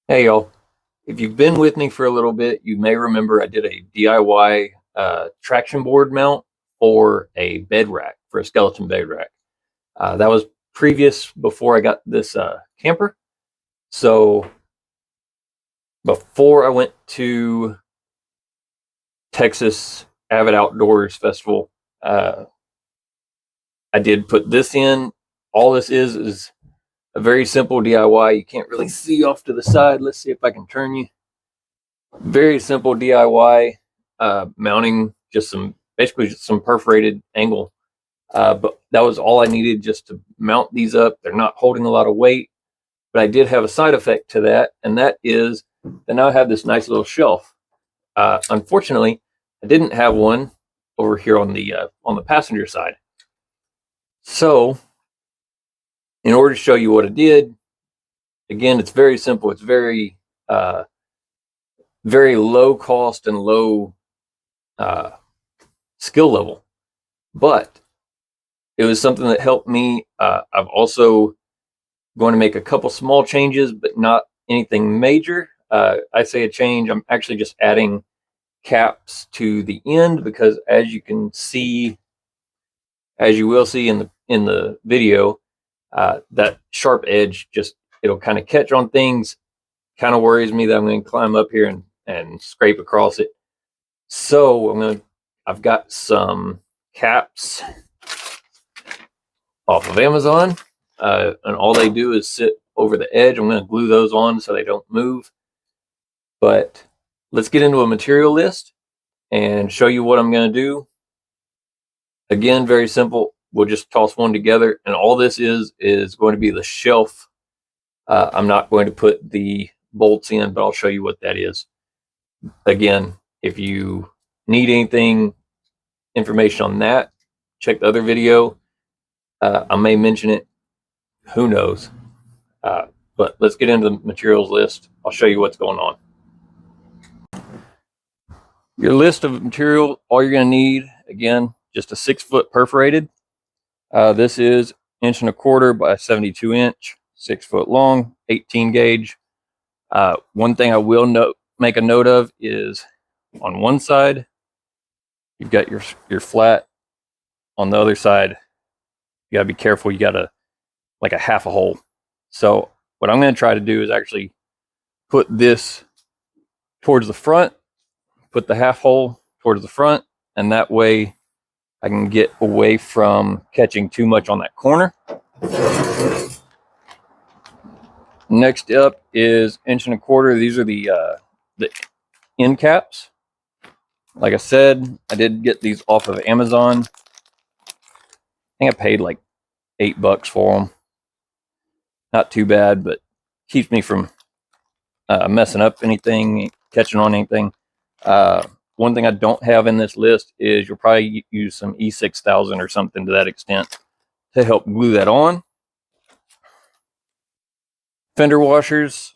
Hey y'all, if you've been with me for a little bit, you may remember I did a DIY traction board mount for a bed rack, for a skeleton bed rack. That was previous before I got this camper. So before I went to Texas Avid Outdoors Festival, I did put this in. All this is a very simple DIY. You can't really see off to the side. Let's see if I can turn you. Very simple DIY mounting, basically just some perforated angle. But that was all I needed just to mount these up. They're not holding a lot of weight, but I did have a side effect to that, and that is that now I have this nice little shelf. Unfortunately, I didn't have one over here on the passenger side. So, in order to show you what I did, again, it's very simple. It's very low cost and low skill level, but it was something that helped me. I've also going to make a couple small changes, but not anything major. I say a change, I'm actually just adding caps to the end because as you will see in the video, that sharp edge it'll kind of catch on things. Kind of worries me that I'm going to climb up here and scrape across it. So I've got some caps off of Amazon, and all they do is sit over the edge. I'm going to glue those on so they don't move. But let's get into a material list and show you what I'm going to do. Again, very simple. We'll just toss one together, and all this is going to be the shelf. I'm not going to put the bolts in, but I'll show you what that is. Again, if you need information on that, check the other video. I may mention it, who knows. But let's get into the materials list. I'll show you what's going on. Your list of material, all you're going to need, again, just a 6-foot perforated. This is 1.25 inch by 72 inch, 6 foot long, 18 gauge. One thing I will make a note of is on one side, you've got your flat. On the other side, you got to be careful. You got like a half a hole. So what I'm going to try to do is actually put this towards the front, put the half hole towards the front, and that way I can get away from catching too much on that corner. Next up is 1.25 inch. These are the end caps. Like I said, I did get these off of Amazon. I think I paid like $8 for them. Not too bad, but keeps me from messing up anything, catching on anything. One thing I don't have in this list is you'll probably use some E6000 or something to that extent to help glue that on. Fender washers.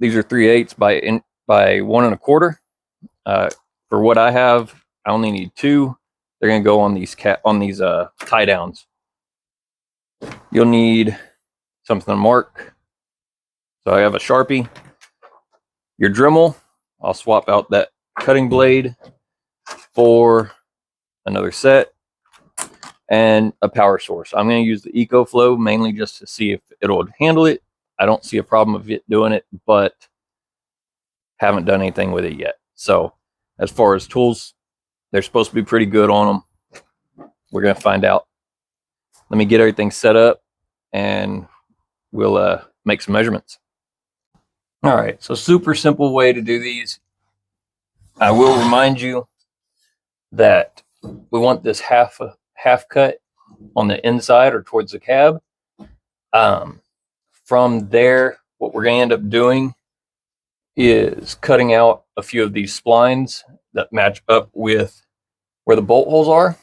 These are 3/8 by 1.25. For what I have, I only need 2. They're going to go on these tie downs. You'll need something to mark. So I have a Sharpie. Your Dremel. I'll swap out that cutting blade for another set, and a power source. I'm going to use the EcoFlow mainly just to see if it'll handle it. I don't see a problem of it doing it, but haven't done anything with it yet. So as far as tools, they're supposed to be pretty good on them. We're going to find out. Let me get everything set up and we'll make some measurements. All right, so super simple way to do these. I will remind you that we want this half cut on the inside or towards the cab. From there, what we're going to end up doing is cutting out a few of these splines that match up with where the bolt holes are.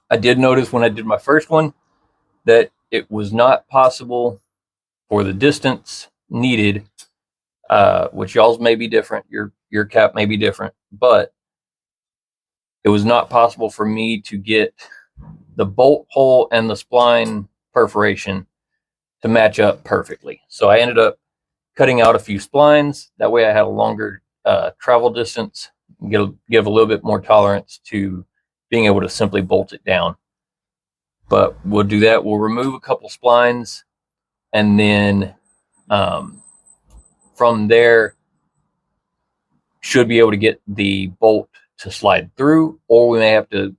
I did notice when I did my first one that it was not possible for the distance needed, which y'all's may be different, your cap may be different, but it was not possible for me to get the bolt hole and the spline perforation to match up perfectly. So I ended up cutting out a few splines. That way I had a longer travel distance, give a little bit more tolerance to being able to simply bolt it down. But we'll do that. We'll remove a couple splines, and then from there should be able to get the bolt to slide through, or we may have to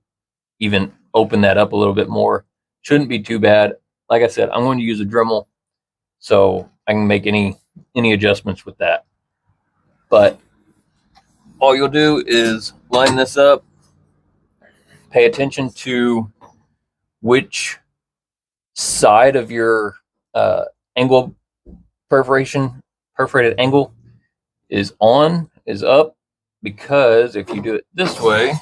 even open that up a little bit more. Shouldn't be too bad. Like I said, I'm going to use a Dremel, so I can make any adjustments with that. But all you'll do is line this up, pay attention to which side of your angle perforated angle is up, because if you do it this way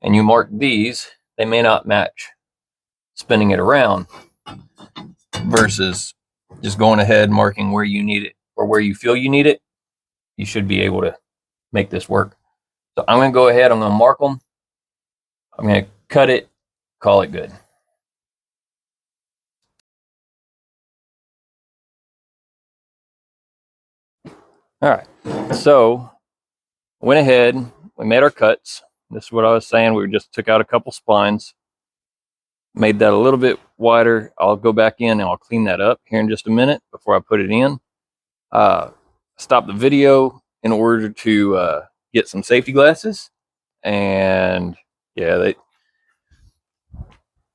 and you mark these, they may not match spinning it around, versus just going ahead marking where you need it or where you feel you need it. You should be able to make this work. So I'm going to go ahead, I'm going to mark them, I'm going to cut it, call it good. All right, so went ahead, we made our cuts. This is what I was saying. We just took out a couple splines, made that a little bit wider. I'll go back in and I'll clean that up here in just a minute before I put it in. Stop the video in order to get some safety glasses. And yeah,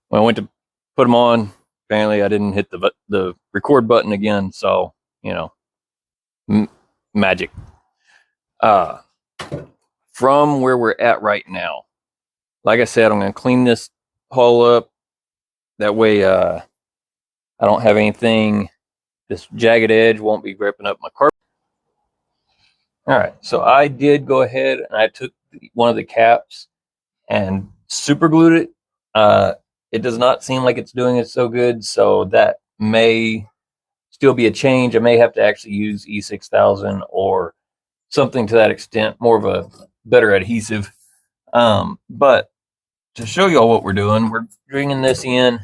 when I went to put them on, apparently I didn't hit the record button again. So, you know, magic. From where we're at right now, like I said, I'm going to clean this hull up. That way I don't have anything, this jagged edge won't be gripping up my carpet. All right, so I did go ahead and I took one of the caps and super glued it. It does not seem like it's doing it so good, so that may still be a change. I may have to actually use E6000 or something to that extent, more of a better adhesive. But to show y'all what we're doing, we're bringing this in.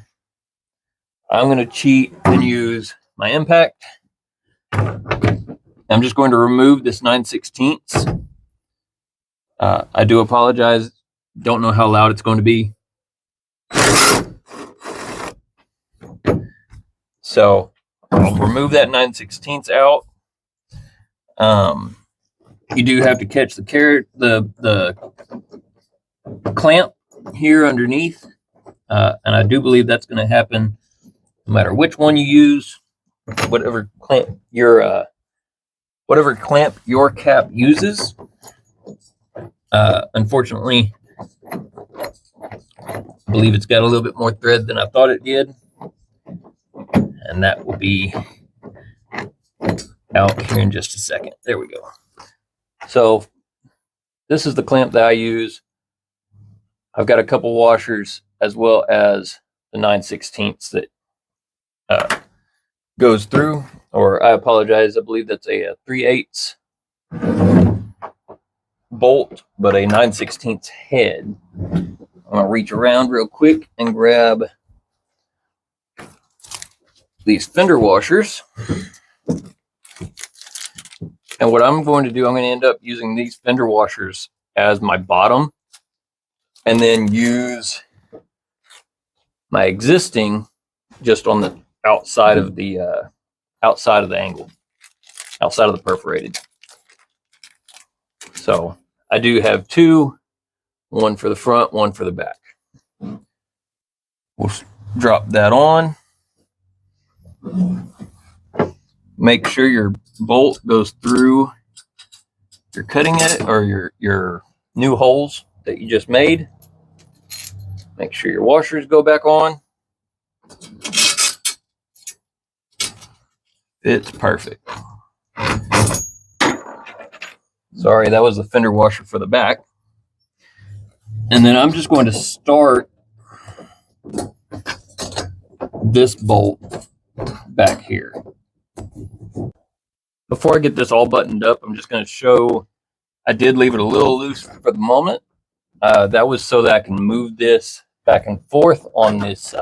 I'm going to cheat and use my impact. I'm just going to remove this 9/16. I do apologize. Don't know how loud it's going to be. So I'll remove that 9/16 out. You do have to catch the clamp here underneath, and I do believe that's going to happen no matter which one you use, whatever clamp your cap uses. Unfortunately, I believe it's got a little bit more thread than I thought it did, and that will be out here in just a second. There we go. So this is the clamp that I use. I've got a couple washers as well as the 9/16 that goes through, or I apologize, I believe that's a 3/8 bolt, but a 9/16 head. I'm gonna reach around real quick and grab these fender washers. And what I'm going to do, I'm going to end up using these fender washers as my bottom, and then use my existing just on the outside of the angle, outside of the perforated. So I do have two, one for the front, one for the back. We'll drop that on. Make sure your bolt goes through your cutting it, or your new holes that you just made. Make sure your washers go back on. It's perfect. Sorry, that was the fender washer for the back. And then I'm just going to start this bolt back here. Before I get this all buttoned up, I'm just going to show, I did leave it a little loose for the moment. That was so that I can move this back and forth on this,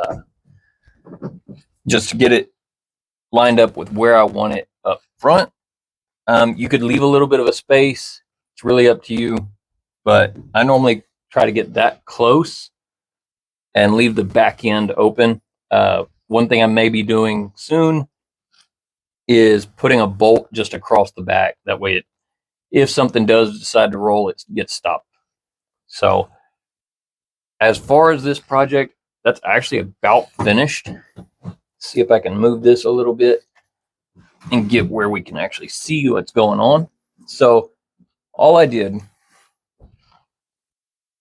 just to get it lined up with where I want it up front. You could leave a little bit of a space. It's really up to you, but I normally try to get that close and leave the back end open. One thing I may be doing soon is putting a bolt just across the back. That way, if something does decide to roll, it gets stopped. So as far as this project, that's actually about finished. See if I can move this a little bit and get where we can actually see what's going on. So all I did,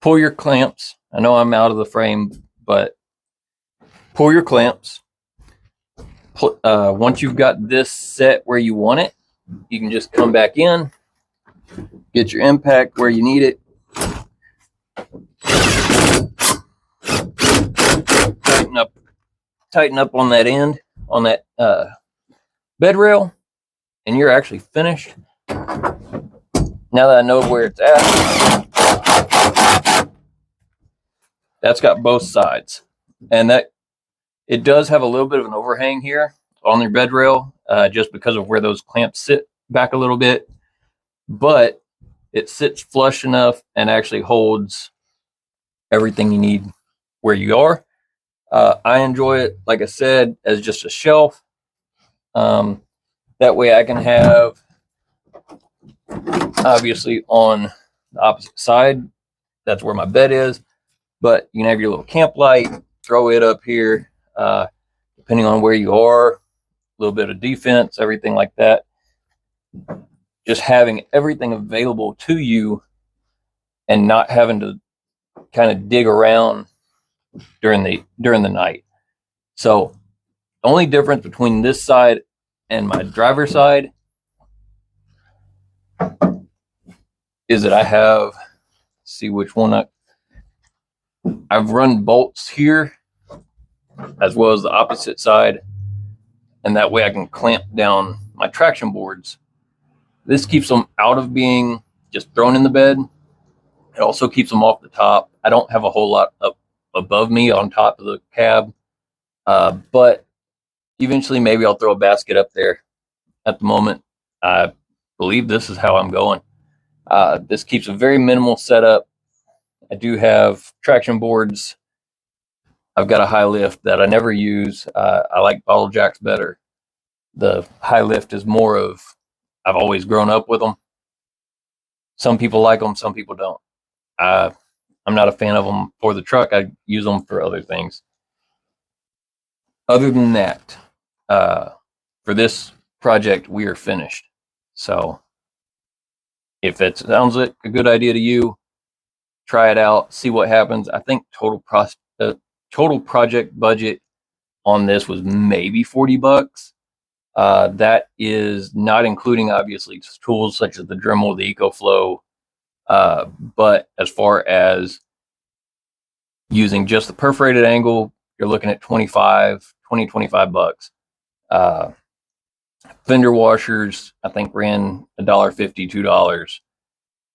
pull your clamps. I know I'm out of the frame, but pull your clamps. Once you've got this set where you want it, you can just come back in, get your impact where you need it. Tighten up on that end, on that bed rail, and you're actually finished. Now that I know where it's at, that's got both sides, and that it does have a little bit of an overhang here on your bed rail, just because of where those clamps sit back a little bit, but it sits flush enough and actually holds everything you need where you are. I enjoy it, like I said, as just a shelf. That way I can have, obviously on the opposite side, that's where my bed is, but you can have your little camp light, throw it up here, depending on where you are, a little bit of defense, everything like that. Just having everything available to you and not having to kind of dig around during the night. So the only difference between this side and my driver's side is that I have, see which one I've run bolts here as well as the opposite side, and that way I can clamp down my traction boards. This keeps them out of being just thrown in the bed. It also keeps them off the top. I don't have a whole lot up above me on top of the cab, but eventually maybe I'll throw a basket up there. At the moment, I believe this is how I'm going. This keeps a very minimal setup. I do have traction boards. I've got a high lift that I never use. I like bottle jacks better. The high lift is more of, I've always grown up with them. Some people like them, some people don't. I'm not a fan of them for the truck. I use them for other things. Other than that, for this project, we are finished. So if it sounds like a good idea to you, try it out, see what happens. I think total project budget on this was maybe $40. That is not including obviously tools such as the Dremel, the EcoFlow, but as far as using just the perforated angle, you're looking at $25 bucks. Fender washers, I think, ran $1.50,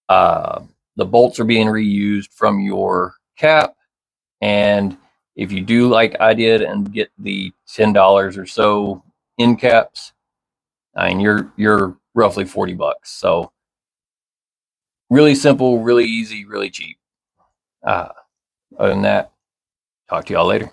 $2. The bolts are being reused from your cap, and if you do like I did and get the $10 or so end caps, I mean you're roughly $40. So really simple, really easy, really cheap. Other than that, talk to y'all later.